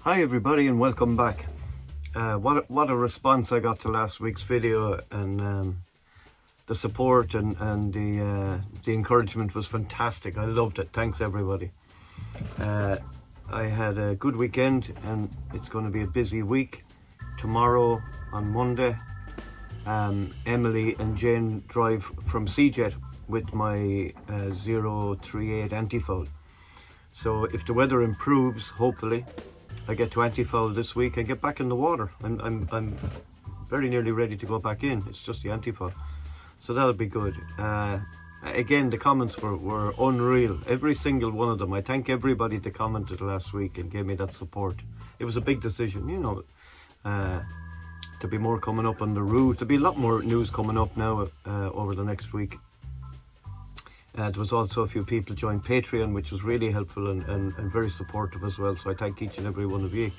Hi everybody and welcome back. What a response I got to last week's video, and the support and the encouragement was fantastic. I loved it. Thanks everybody. I had a good weekend and it's going to be a busy week. Tomorrow on Monday, Emily and Jane drive from CJet with my 038 anti-foul. So if the weather improves, hopefully I get to anti-foul this week and get back in the water. I'm very nearly ready to go back in. It's just the anti-foul, so that'll be good. Again, the comments were unreal, every single one of them. I thank everybody that commented last week and gave me that support. It was a big decision, you know. There'll be more coming up on the route. There'll be a lot more news coming up now over the next week. There was also a few people joined Patreon, which was really helpful and very supportive as well. So I thank each and every one of you.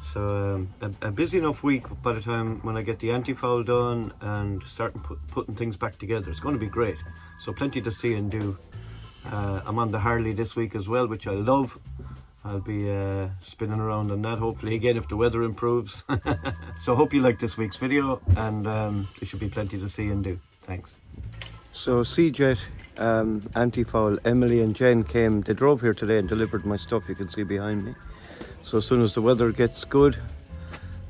So a busy enough week by the time when I get the anti-foul done and starting putting things back together. It's going to be great. So plenty to see and do. I'm on the Harley this week as well, which I love. I'll be spinning around on that, hopefully again if the weather improves. So hope you like this week's video, and there should be plenty to see and do. Thanks. So CJet anti-foul, Emily and Jen came. They drove here today and delivered my stuff, you can see behind me. So as soon as the weather gets good,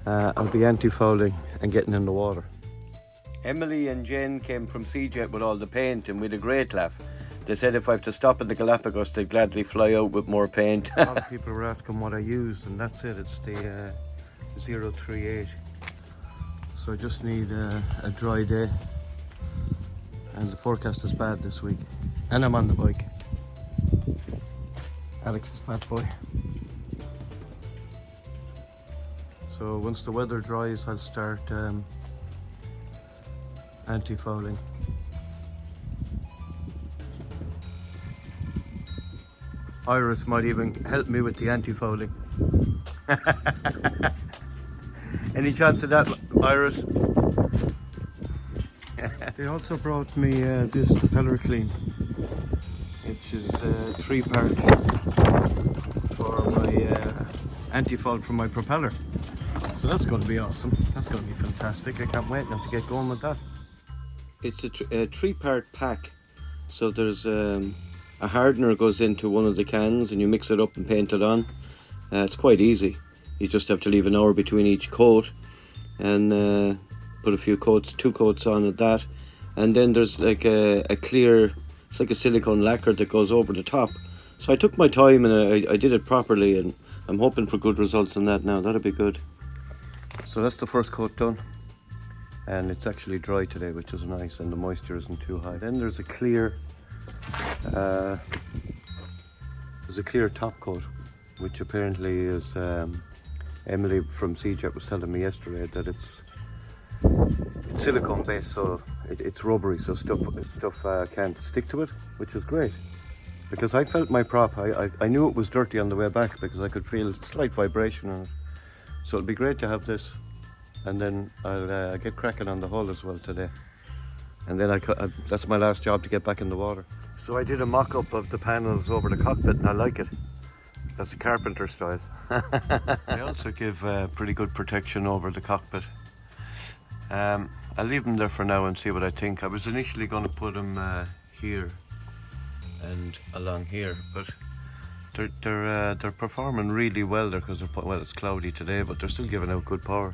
I'll be anti-fouling and getting in the water. Emily and Jen came from CJet with all the paint and we had a great laugh. They said if I have to stop at the Galapagos, they'd gladly fly out with more paint. A lot of people were asking what I used, and that's it. It's the 038. So I just need a dry day. And the forecast is bad this week. And I'm on the bike. Alex is fat boy. So once the weather dries, I'll start anti-fouling. Iris might even help me with the anti-fouling. Any chance of that, Iris? They also brought me this Propeller clean, which is 3-part for my anti-foul from my propeller. So that's going to be awesome. That's going to be fantastic. I can't wait now to get going with that. It's a 3-part pack. So there's a hardener goes into one of the cans and you mix it up and paint it on. It's quite easy. You just have to leave an hour between each coat and put a few coats, 2 coats on at that. And then there's like a clear, it's like a silicone lacquer that goes over the top. So I took my time and I did it properly, and I'm hoping for good results on that now. That'll be good. So that's the first coat done. And it's actually dry today, which is nice, and the moisture isn't too high. Then there's a clear top coat, which apparently is Emily from CJet was telling me yesterday that it's silicone based, so it's rubbery, so stuff can't stick to it, which is great. Because I felt my prop, I knew it was dirty on the way back because I could feel slight vibration on it. So it'll be great to have this, and then I'll get cracking on the hull as well today. And then that's my last job to get back in the water. So I did a mock-up of the panels over the cockpit and I like it. That's a carpenter style. They also give pretty good protection over the cockpit. I'll leave them there for now and see what I think. I was initially going to put them here and along here, but they're performing really well there because well, it's cloudy today, but they're still giving out good power.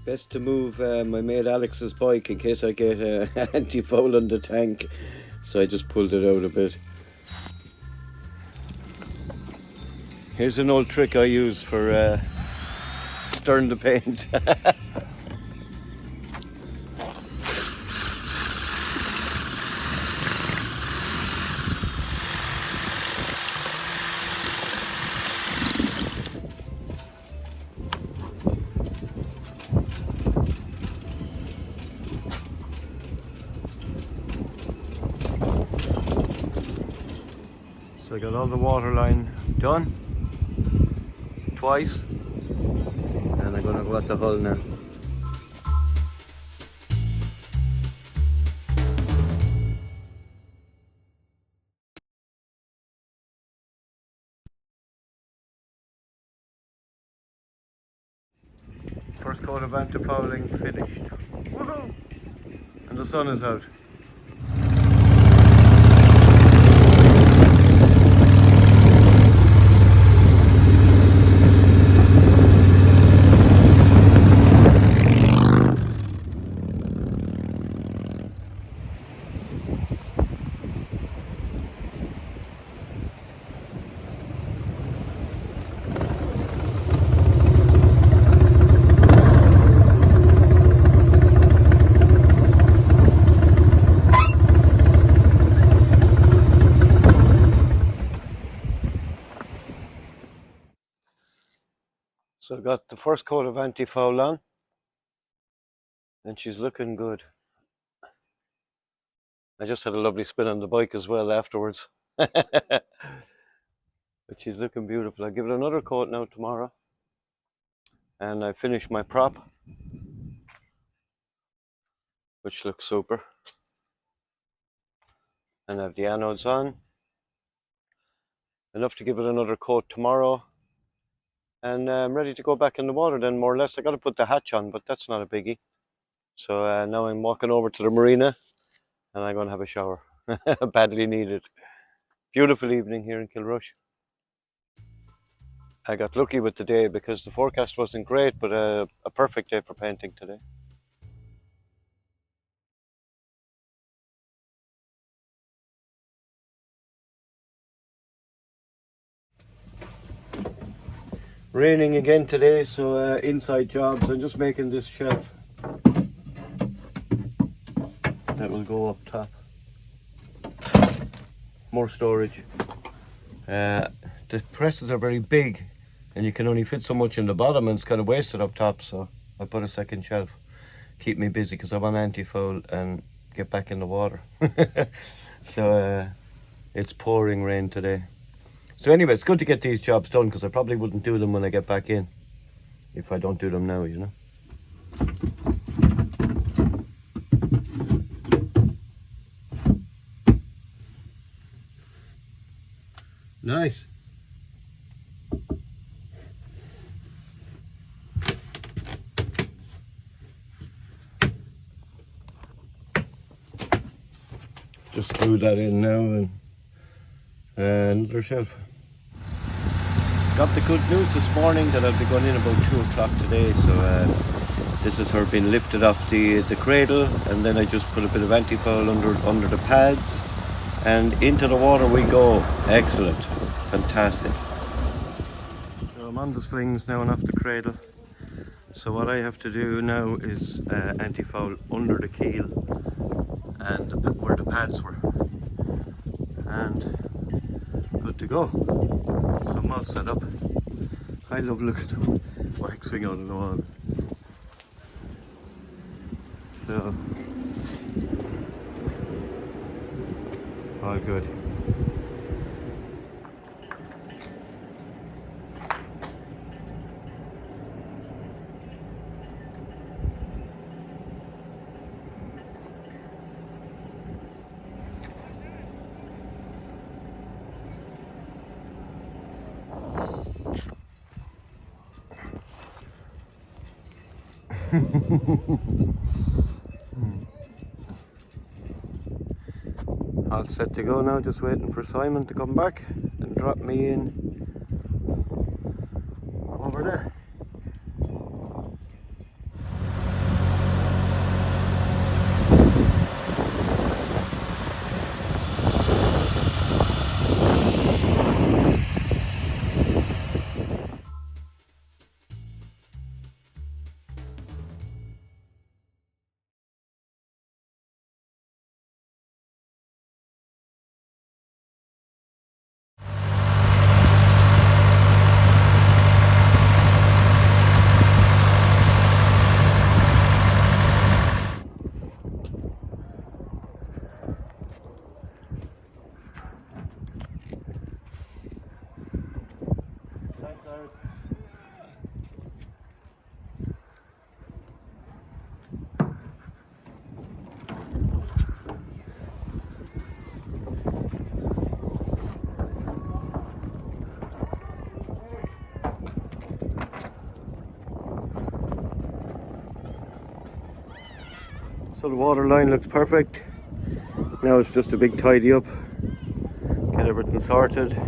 Best to move my mate Alex's bike in case I get anti-foul on the tank, so I just pulled it out a bit. Here's an old trick I use for stirring the paint. So I got all the water line done twice, and I'm going to go at the hull now. First coat of anti-fouling finished. Woohoo! And the sun is out. So I got the first coat of anti-foul on, and she's looking good. I just had a lovely spin on the bike as well afterwards. But she's looking beautiful. I'll give it another coat now tomorrow. And I finished my prop, which looks super. And I have the anodes on. Enough to give it another coat tomorrow. And I'm ready to go back in the water then, more or less. I got to put the hatch on, but that's not a biggie. So now I'm walking over to the marina and I'm going to have a shower. Badly needed. Beautiful evening here in Kilrush. I got lucky with the day because the forecast wasn't great, but a perfect day for painting today. Raining again today, so inside jobs. I'm just making this shelf that will go up top. More storage. The presses are very big and you can only fit so much in the bottom, and it's kind of wasted up top, so I put a second shelf. Keep me busy because I want anti-foul and get back in the water. So it's pouring rain today. So anyway, it's good to get these jobs done because I probably wouldn't do them when I get back in if I don't do them now, you know. Nice. Just screw that in now and another shelf. Got the good news this morning that I'll be going in about 2 o'clock today, so this is her being lifted off the cradle, and then I just put a bit of anti-foul under the pads and into the water we go. Excellent, fantastic. So I'm on the slings now and off the cradle. So what I have to do now is anti-foul under the keel and where the pads were, and good to go. So I'm all set up. I love looking at Waxwing out of the water. So all good. All set to go now, just waiting for Simon to come back and drop me in over there. So the water line looks perfect. Now it's just a big tidy up, get everything sorted,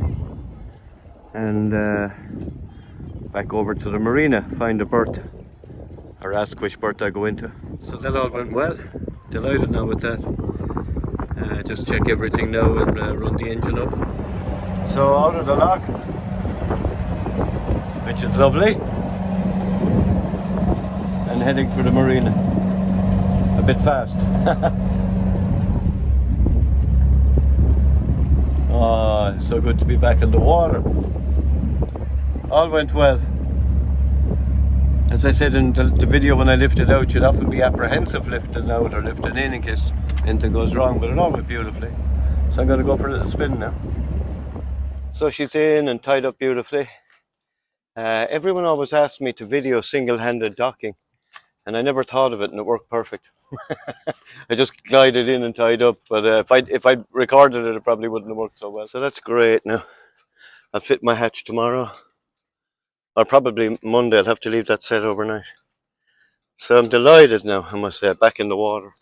and back over to the marina, find a berth, or ask which berth I go into. So that all went well. Delighted now with that. Just check everything now and run the engine up. So out of the lock, which is lovely, and heading for the marina. A bit fast. Oh, it's so good to be back in the water. All went well. As I said in the video when I lifted out, you'd often be apprehensive lifting out or lifting in case anything goes wrong, but it all went beautifully. So I'm going to go for a little spin now. So she's in and tied up beautifully. Everyone always asks me to video single-handed docking, and I never thought of it, and it worked perfect. I just glided in and tied up, but if I'd recorded it, it probably wouldn't have worked so well. So that's great now. I'll fit my hatch tomorrow, or probably Monday. I'll have to leave that set overnight. So I'm delighted now, I must say, back in the water.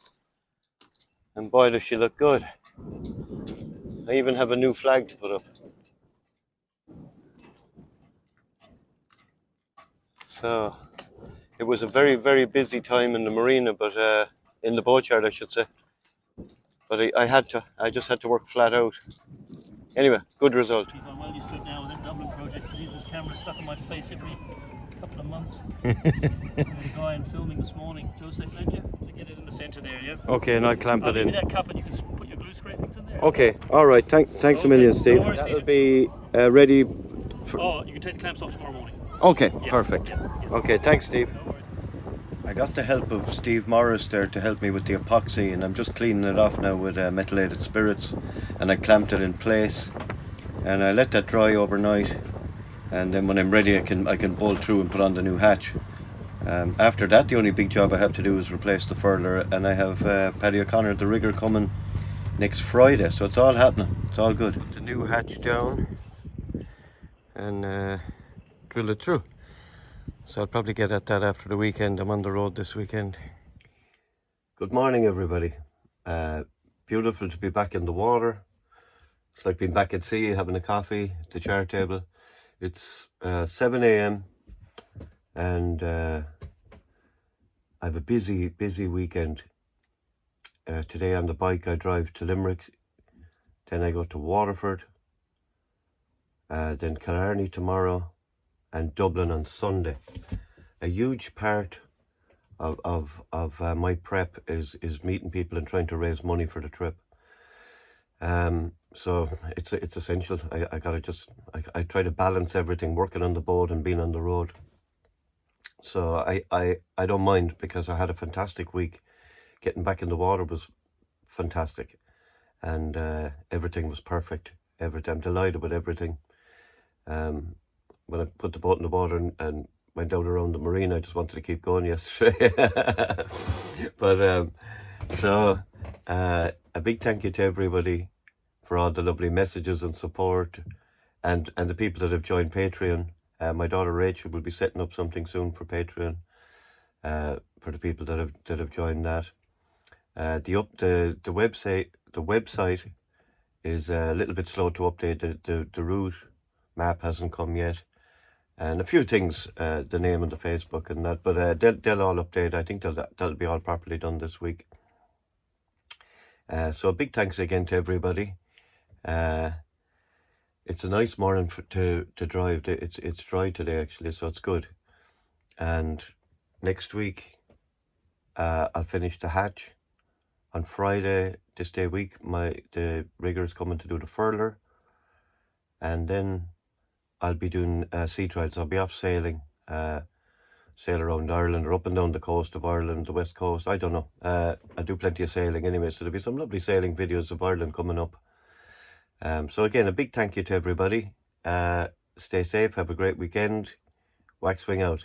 And boy, does she look good. I even have a new flag to put up. So it was a very, very busy time in the marina, but in the boatyard, I should say. But I just had to work flat out. Anyway, good result. Geez, I'm well used to it now with that Dublin project. I use this camera stuck on my face every couple of months. I had a guy in filming this morning. Jose lent you to get it in the centre there, yeah? Okay, and I'll clamp it in. Give me that cup and you can put your glue scrapings in there. Okay, alright, thanks a million, Steve. No worries, That'll be ready for... Oh, you can take the clamps off tomorrow morning. Okay, Yeah, perfect. yeah. Okay, thanks, Steve. No worries. I got the help of Steve Morris there to help me with the epoxy, and I'm just cleaning it off now with methylated spirits, and I clamped it in place, and I let that dry overnight, and then when I'm ready I can bolt through and put on the new hatch. After that, the only big job I have to do is replace the furler, and I have Paddy O'Connor, the rigger, coming next Friday, so it's all happening. It's all good. Put the new hatch down and drill it through. So I'll probably get at that after the weekend. I'm on the road this weekend. Good morning, everybody. Beautiful to be back in the water. It's like being back at sea, having a coffee at the char table. It's 7 a.m. and I have a busy weekend. Today on the bike I drive to Limerick, then I go to Waterford, then Killarney tomorrow, and Dublin on Sunday. A huge part of my prep is meeting people and trying to raise money for the trip. So it's essential. I try to balance everything, working on the boat and being on the road. So I don't mind, because I had a fantastic week. Getting back in the water was fantastic, and everything was perfect. I'm delighted with everything. When I put the boat in the water and went out around the marina, I just wanted to keep going yesterday. But a big thank you to everybody for all the lovely messages and support, and the people that have joined Patreon. My daughter Rachel will be setting up something soon for Patreon, for the people that have joined that. The website is a little bit slow to update. The route map hasn't come yet, and a few things, the name and the Facebook and that, but they'll all update. I think that'll be all properly done this week. So a big thanks again to everybody. It's a nice morning to drive. It's dry today actually, so it's good. And next week I'll finish the hatch. On Friday this day week, the rigger is coming to do the furler, and then I'll be doing sea trials. I'll be off sailing, sail around Ireland or up and down the coast of Ireland, the west coast. I don't know. I do plenty of sailing anyway, so there'll be some lovely sailing videos of Ireland coming up. So again, a big thank you to everybody. Stay safe. Have a great weekend. Waxwing out.